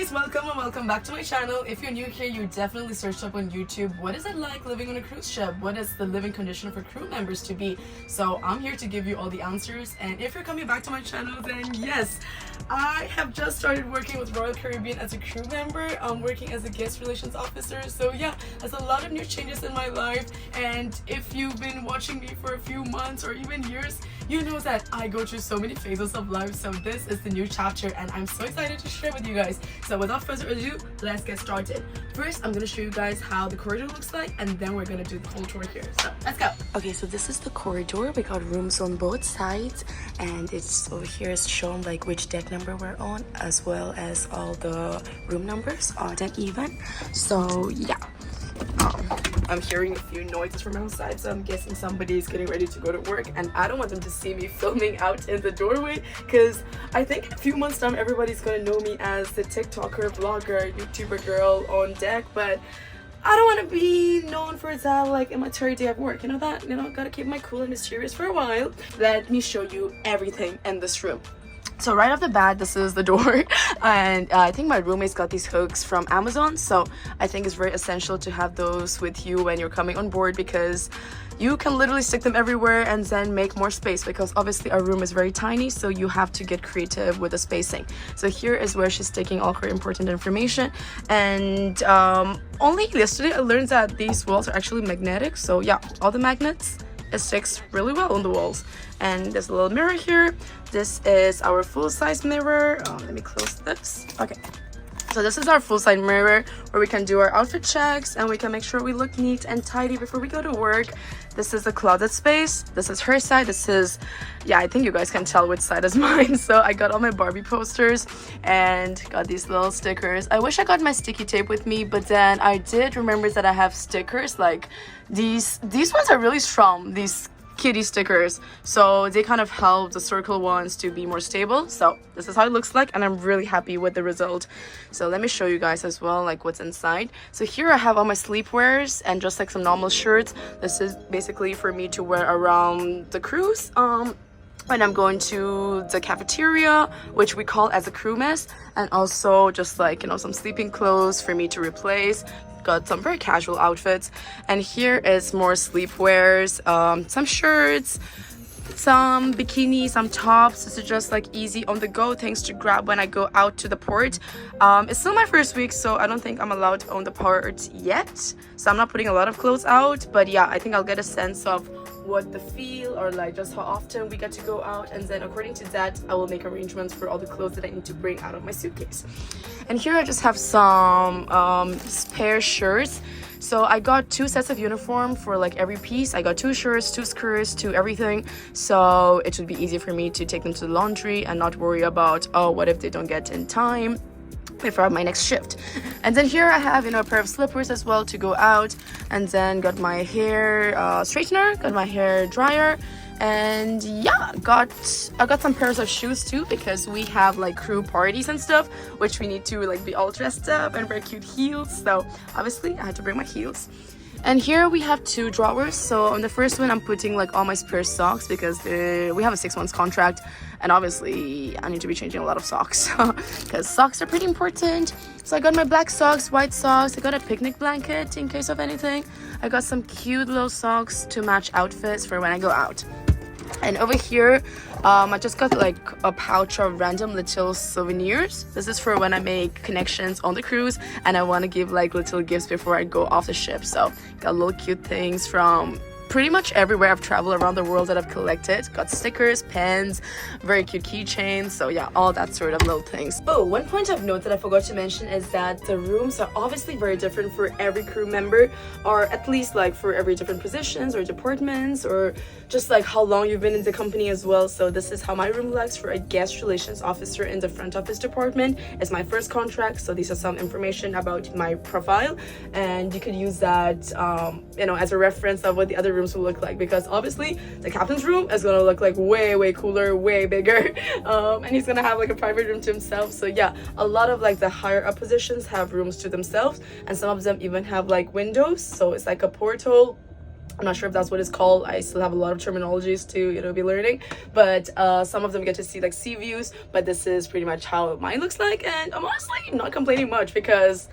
guys, welcome and welcome back to my channel. If you're new here, you definitely searched up on YouTube, what is it like living on a cruise ship? What is the living condition for crew members to be? So I'm here to give you all the answers, and if you're coming back to my channel, then yes, I have just started working with Royal Caribbean as a crew member. I'm working as a guest relations officer, so yeah, there's a lot of new changes in my life. And if you've been watching me for a few months or even years, you know that I go through so many phases of life, so this is the new chapter and I'm so excited to share with you guys. So without further ado, let's get started. First, I'm gonna show you guys how the corridor looks like, and then we're gonna do the whole tour here. So let's go. Okay, so this is the corridor. We got rooms on both sides, and it's over here is shown like which deck number we're on, as well as all the room numbers, odd and even. So yeah, I'm hearing a few noises from outside, so I'm guessing somebody's getting ready to go to work, and I don't want them to see me filming out in the doorway, because I think in a few months time everybody's gonna know me as the TikToker, vlogger, YouTuber girl on deck, but I don't want to be known for that like in my third day of work. You know that? You know, gotta keep my cool and mysterious for a while. Let me show you everything in this room. So right off the bat, this is the door, and I think my roommates got these hooks from Amazon, so I think it's very essential to have those with you when you're coming on board, because you can literally stick them everywhere and then make more space, because obviously our room is very tiny, so you have to get creative with the spacing. So here is where she's taking all her important information, and only yesterday I learned that these walls are actually magnetic, so yeah, all the magnets, it sticks really well on the walls. And there's a little mirror here. This is our full-size mirror. Let me close this. Okay, so this is our full-size mirror where we can do our outfit checks and we can make sure we look neat and tidy before we go to work. This is the closet space. This is her side. This is, yeah, I think you guys can tell which side is mine. So I got all my Barbie posters and got these little stickers. I wish I got my sticky tape with me, but then I did remember that I have stickers like these ones are really strong, these kitty stickers, so they kind of help the circle ones to be more stable. So this is how it looks like, and I'm really happy with the result. So let me show you guys as well like what's inside. So here I have all my sleepwears and just like some normal shirts. This is basically for me to wear around the cruise when I'm going to the cafeteria, which we call as a crew mess, and also just like, you know, some sleeping clothes for me to replace. Got some very casual outfits, and here is more sleepwears, some shirts, some bikinis, some tops. This is just like easy on the go things to grab when I go out to the port. It's still my first week, so I don't think I'm allowed to own the port yet, so I'm not putting a lot of clothes out, but yeah, I think I'll get a sense of what the feel or like just how often we get to go out, and then according to that I will make arrangements for all the clothes that I need to bring out of my suitcase. And here I just have some spare shirts. So I got 2 sets of uniform for like every piece. I got 2 shirts, 2 skirts, 2 everything, so it should be easy for me to take them to the laundry and not worry about, oh, what if they don't get in time before my next shift. And then here I have, you know, a pair of slippers as well to go out, and then got my hair straightener, got my hair dryer, and yeah, I got some pairs of shoes too, because we have like crew parties and stuff, which we need to like be all dressed up and wear cute heels, so obviously I had to bring my heels. And here we have 2 drawers. So on the first one I'm putting like all my spare socks, because we have a 6 months contract, and obviously I need to be changing a lot of socks because socks are pretty important. So I got my black socks, white socks, I got a picnic blanket in case of anything, I got some cute little socks to match outfits for when I go out. And over here I just got like a pouch of random little souvenirs. This is for when I make connections on the cruise and I want to give like little gifts before I go off the ship. So got little cute things from pretty much everywhere I've traveled around the world that I've collected. Got stickers, pens, very cute keychains, so yeah, all that sort of little things. Oh, one point of note that I forgot to mention is that the rooms are obviously very different for every crew member, or at least like for every different positions or departments, or just like how long you've been in the company as well. So this is how my room looks for a guest relations officer in the front office department. It's my first contract, so these are some information about my profile, and you could use that you know, as a reference of what the other rooms will look like, because obviously the captain's room is gonna look like way cooler, way bigger, and he's gonna have like a private room to himself. So yeah, a lot of like the higher up positions have rooms to themselves, and some of them even have like windows, so it's like a portal I'm not sure if that's what it's called. I still have a lot of terminologies to, you know, be learning. But some of them get to see like sea views. But this is pretty much how mine looks like. And I'm honestly not complaining much because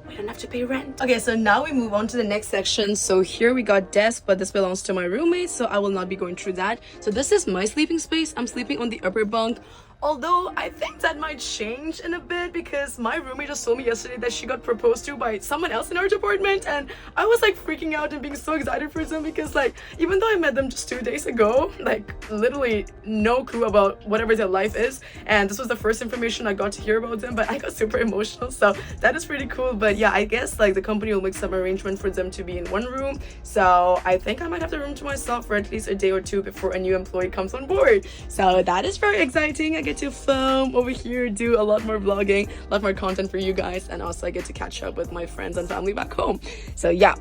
we don't have to pay rent. Okay, so now we move on to the next section. So here we got desk, but this belongs to my roommate, so I will not be going through that. So this is my sleeping space. I'm sleeping on the upper bunk. Although I think that might change in a bit because my roommate just told me yesterday that she got proposed to by someone else in our department, and I was like freaking out and being so excited for them because like even though I met them just 2 days ago, like literally no clue about whatever their life is, and this was the first information I got to hear about them, but I got super emotional, so that is pretty cool. But yeah, I guess like the company will make some arrangement for them to be in one room, so I think I might have the room to myself for at least a day or two before a new employee comes on board. So that is very exciting. I get to film over here, do a lot more vlogging, a lot more content for you guys, and also I get to catch up with my friends and family back home. So yeah,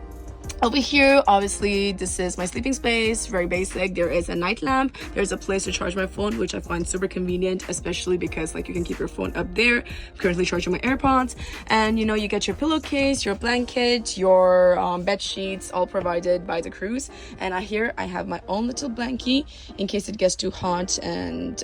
over here, obviously this is my sleeping space, very basic. There is a night lamp, there's a place to charge my phone, which I find super convenient, especially because like you can keep your phone up there. I'm currently charging my AirPods, and you know, you get your pillowcase, your blanket, your bed sheets, all provided by the cruise. And here I have my own little blankie in case it gets too hot, and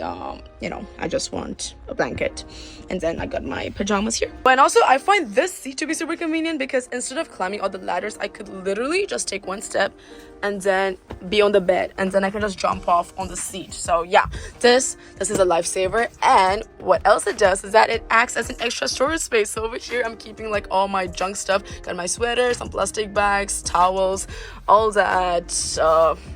you know, I just want a blanket. And then I got my pajamas here. And also I find this seat to be super convenient because instead of climbing all the ladders, I could literally just take one step and then be on the bed, and then I can just jump off on the seat. So yeah, this is a lifesaver. And what else it does is that it acts as an extra storage space. So over here I'm keeping like all my junk stuff. Got my sweater, some plastic bags, towels, all that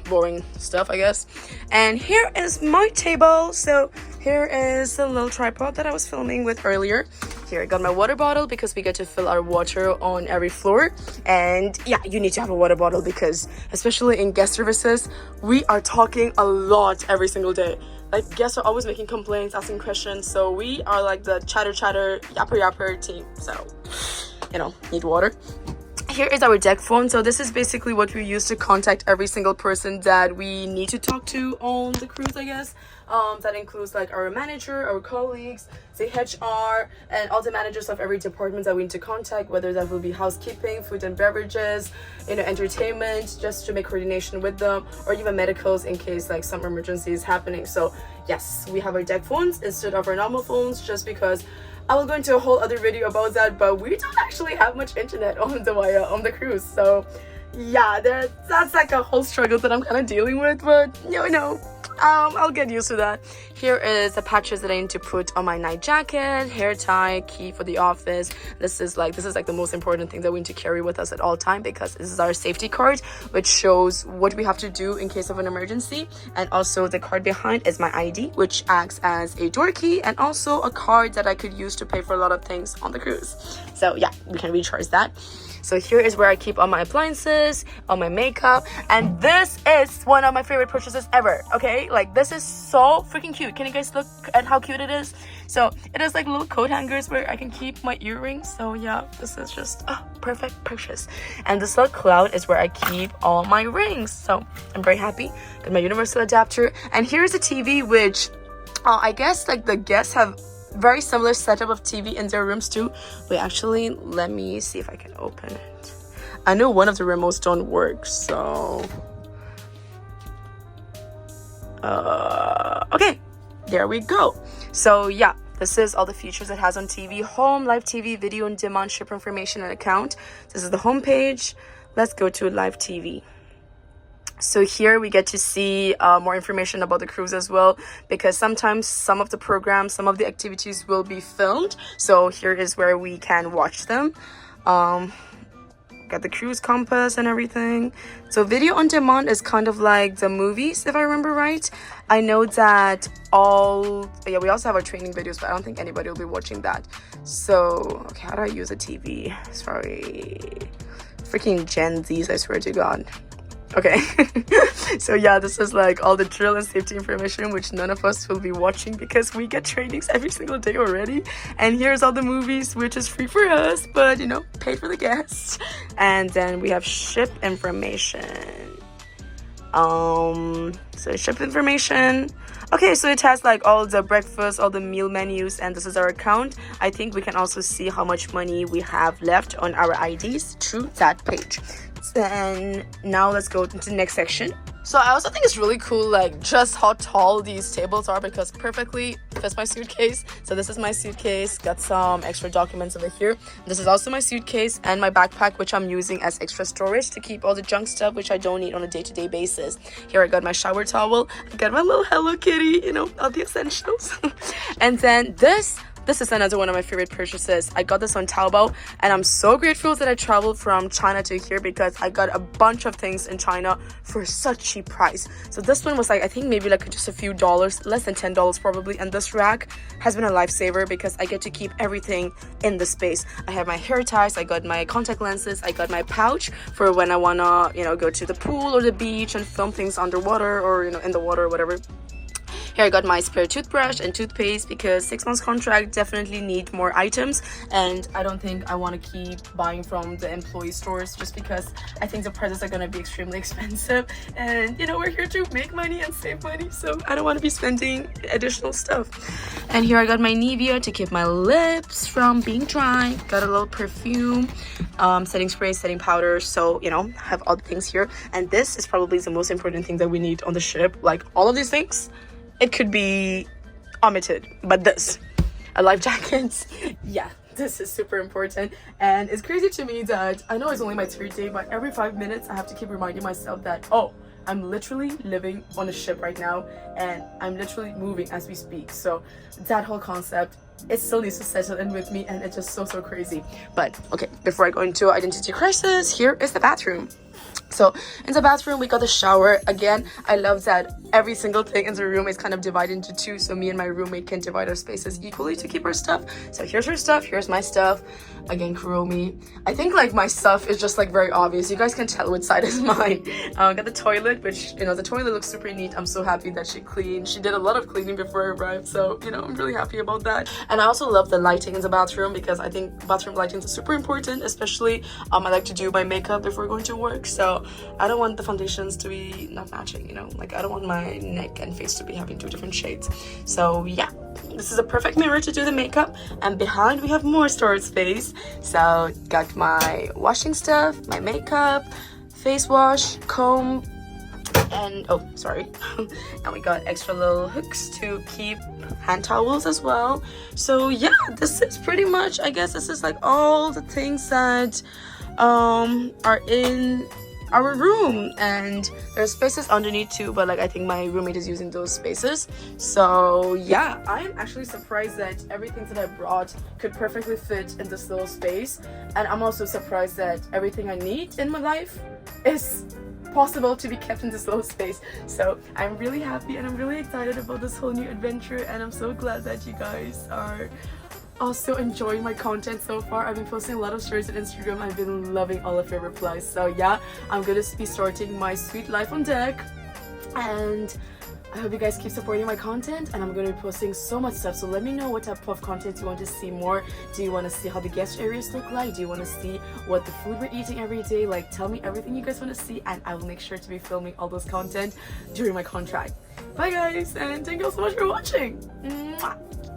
boring stuff, I guess. And here is my table. So here is the little tripod that I was filming with earlier. Here I got my water bottle because we get to fill our water on every floor. And yeah, you need to have a water bottle because especially in guest services, we are talking a lot every single day. Like guests are always making complaints, asking questions. So we are like the chatter, yapper team. So, you know, need water. Here is our deck phone. So this is basically what we use to contact every single person that we need to talk to on the cruise, I guess. That includes like our manager, our colleagues, the HR, and all the managers of every department that we need to contact, whether that will be housekeeping, food and beverages, you know, entertainment, just to make coordination with them, or even medicals in case like some emergency is happening. So yes, we have our deck phones instead of our normal phones, just because I will go into a whole other video about that, but we don't actually have much internet on the cruise. So yeah, that's like a whole struggle that I'm kind of dealing with, but you know, I'll get used to that. Here is the patches that I need to put on my night jacket, hair tie, key for the office. This is like the most important thing that we need to carry with us at all time, because this is our safety card, which shows what we have to do in case of an emergency. And also the card behind is my ID, which acts as a door key, and also a card that I could use to pay for a lot of things on the cruise. So yeah, we can recharge that. So here is where I keep all my appliances, all my makeup, and this is one of my favorite purchases ever, okay? Like, this is so freaking cute. Can you guys look at how cute it is? So it has like little coat hangers where I can keep my earrings. So yeah, this is just a perfect purchase. And this little cloud is where I keep all my rings. So I'm very happy. Got my universal adapter. And here's a TV, which I guess like the guests have very similar setup of TV in their rooms too. Wait, actually, let me see if I can open it. I know one of the remotes don't work, so okay, there we go. So yeah, this is all the features it has on TV: home, live TV, video on demand, ship information, and account. This is the home page. Let's go to live TV. So here we get to see more information about the cruise as well, because sometimes some of the programs, some of the activities will be filmed. So here is where we can watch them. Got the cruise compass and everything. So video on demand is kind of like the movies, if I remember right. I know that we also have our training videos, but I don't think anybody will be watching that. So okay, how do I use a TV? Sorry, freaking Gen Zs, I swear to God. Okay, so yeah, this is like all the drill and safety information, which none of us will be watching because we get trainings every single day already. And here's all the movies, which is free for us, but you know, paid for the guests. And then we have ship information. So ship information. Okay, so it has like all the breakfast, all the meal menus, and this is our account. I think we can also see how much money we have left on our IDs through that page. Then now let's go into the next section. So I also think it's really cool, like just how tall these tables are, because perfectly fits my suitcase. So this is my suitcase, got some extra documents over here. This is also my suitcase and my backpack, which I'm using as extra storage to keep all the junk stuff which I don't need on a day-to-day basis. Here I got my shower towel, I got my little Hello Kitty, you know, all the essentials. And then this is another one of my favorite purchases. I got this on Taobao, and I'm so grateful that I traveled from China to here, because I got a bunch of things in China for such cheap price. So this one was like, I think maybe like just a few dollars, less than $10 probably. And this rack has been a lifesaver because I get to keep everything in the space. I have my hair ties, I got my contact lenses, I got my pouch for when I wanna, you know, go to the pool or the beach and film things underwater or, you know, in the water or whatever. Here I got my spare toothbrush and toothpaste, because 6 months contract, definitely need more items, and I don't think I want to keep buying from the employee stores, just because I think the prices are going to be extremely expensive, and you know, we're here to make money and save money, so I don't want to be spending additional stuff. And here I got my Nivea to keep my lips from being dry, got a little perfume, setting spray, setting powder, so you know, have all the things here. And this is probably the most important thing that we need on the ship. Like all of these things, it could be omitted, but this, a life jacket, yeah, this is super important. And it's crazy to me that I know it's only my third day, but every 5 minutes I have to keep reminding myself that, oh, I'm literally living on a ship right now, and I'm literally moving as we speak. So that whole concept, it still needs to settle in with me, and it's just so crazy. But okay, before I go into identity crisis, here is the bathroom. So in the bathroom, we got the shower. Again, I love that every single thing in the room is kind of divided into two, so me and my roommate can divide our spaces equally to keep our stuff. So here's her stuff, here's my stuff. Again, Kuromi. I think like my stuff is just like very obvious. You guys can tell which side is mine. Got the toilet, which, you know, the toilet looks super neat. I'm so happy that she cleaned. She did a lot of cleaning before I arrived, so you know, I'm really happy about that. And I also love the lighting in the bathroom, because I think bathroom lighting is super important, especially I like to do my makeup before going to work, so I don't want the foundations to be not matching, you know, like I don't want my neck and face to be having 2 different shades. So yeah, this is a perfect mirror to do the makeup, and behind we have more storage space. So got my washing stuff, my makeup, face wash, comb, and oh sorry and we got extra little hooks to keep hand towels as well. So yeah, this is pretty much, I guess this is like all the things that are in our room, and there's spaces underneath too, but like I think my roommate is using those spaces. So yeah, I'm actually surprised that everything that I brought could perfectly fit in this little space, and I'm also surprised that everything I need in my life is possible to be kept in this little space. So I'm really happy and I'm really excited about this whole new adventure, and I'm so glad that you guys are also enjoying my content so far. I've been posting a lot of stories on Instagram. I've been loving all of your replies. So yeah, I'm gonna be starting my sweet life on deck, and I hope you guys keep supporting my content, and I'm going to be posting so much stuff. So let me know what type of content you want to see more. Do you want to see how the guest areas look like? Do you want to see what the food we're eating every day? Like, tell me everything you guys want to see, and I will make sure to be filming all those content during my contract. Bye guys, and thank you all so much for watching. Mwah.